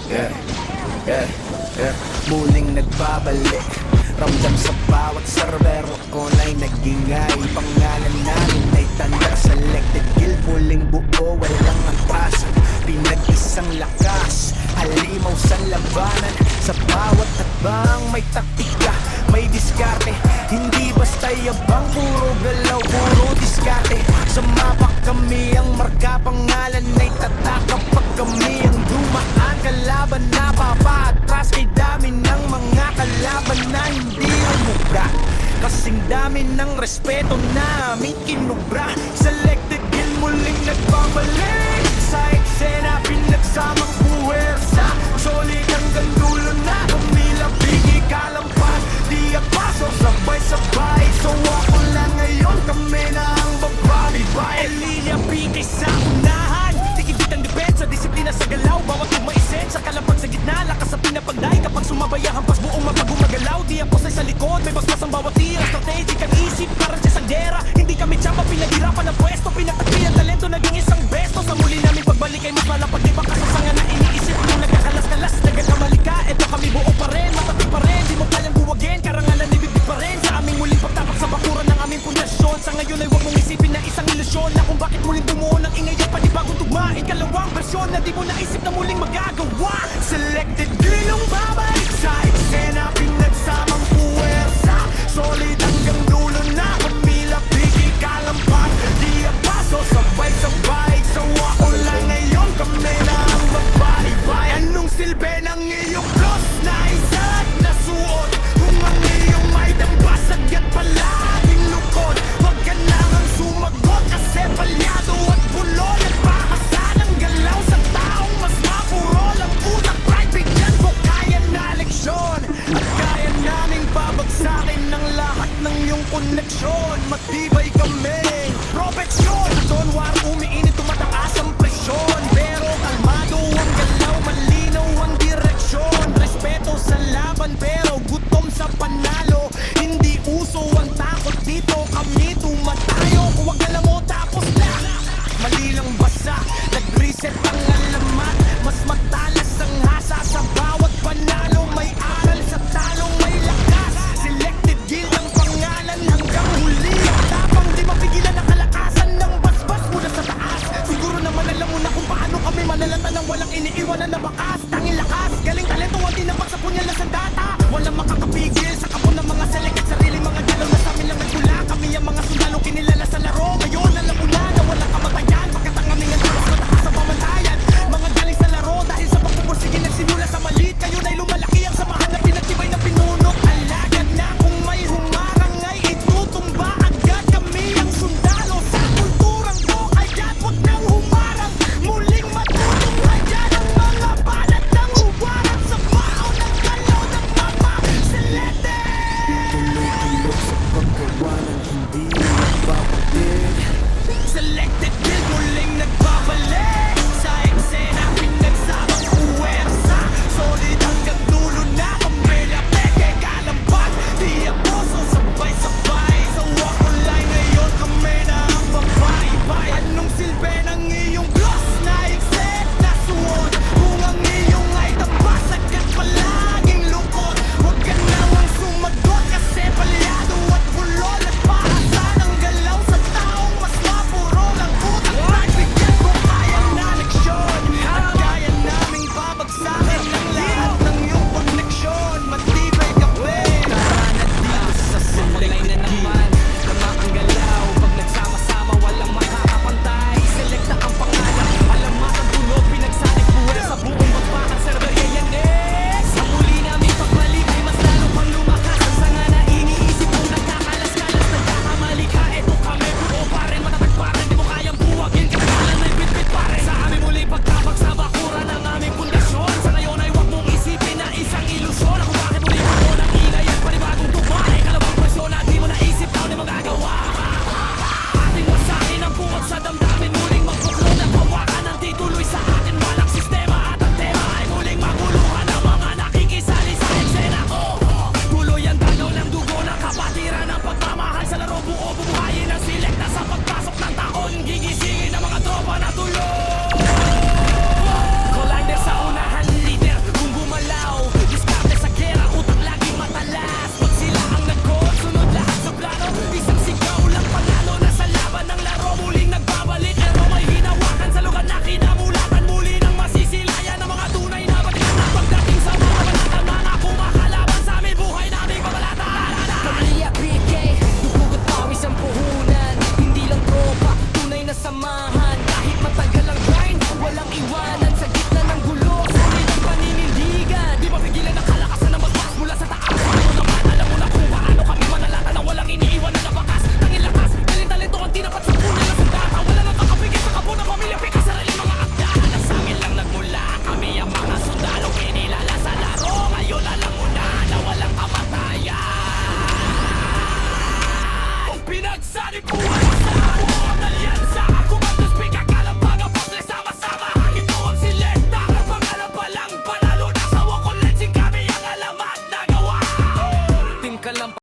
Yeah, yeah, yeah. Muling nagbabalik, ramdam sa bawat serbero ko na'y nagingay. Pangalan namin ay tanda, selected guild. Muling buo, walang atrasan, pinag-isang lakas, halimaw sa labanan. Sa bawat hakbang may taktika, may diskarte. Hindi basta yabang, puro galaw, puro diskarte. Sumapak kami, ang marka pangalan ay tatak. Kapag kami ang dumaan, kalaban na papaatras. Kay dami ng mga kalaban na hindi umubra, kasing dami ng respeto namin kinubra. Selected guild muling nagbabalik sa eksena, pinagsamang puwersa. Solid hanggang dulo na, kumilabigi kalampas. Di apaso, sabay-sabay. So ako lang ngayon, kami na ang bababibay. Linya pikay sa unahan, tikibit ang depensa, disiplina sa galaw. Bawat tumaisen sa kalapag sa gitna, lakas sa pinapagday. Kapag sumabay ang hampas, buong mapagumagalaw. Di apos ay sa likod, may basbas ang bawat tira. Strategic ang isip, parang siya sa gera. Hindi kami tsamba, pinaghirapan ang pwesto. Pinagtakpi ang talento, naging isang besto. Sa muli namin pagbalik ay mas malapag. Di ba kasasangan na iniisip mo, nagkakalas-kalas, nagkakamali ka. Eto kami buo pa rin, matatik pa rin. Di mo kayang buwagin, karangalan ni bibig pa rin. Sa aming muling pagtapak sa bakuran ng aming pundasyon. Sa ngayon ay huwag mong isipin na isang ilusyon, na kung bakit muling bumuo ng ingay at panibagong tugma. Ikalawang bersyon na di mo naisip na muling magagawa. Selected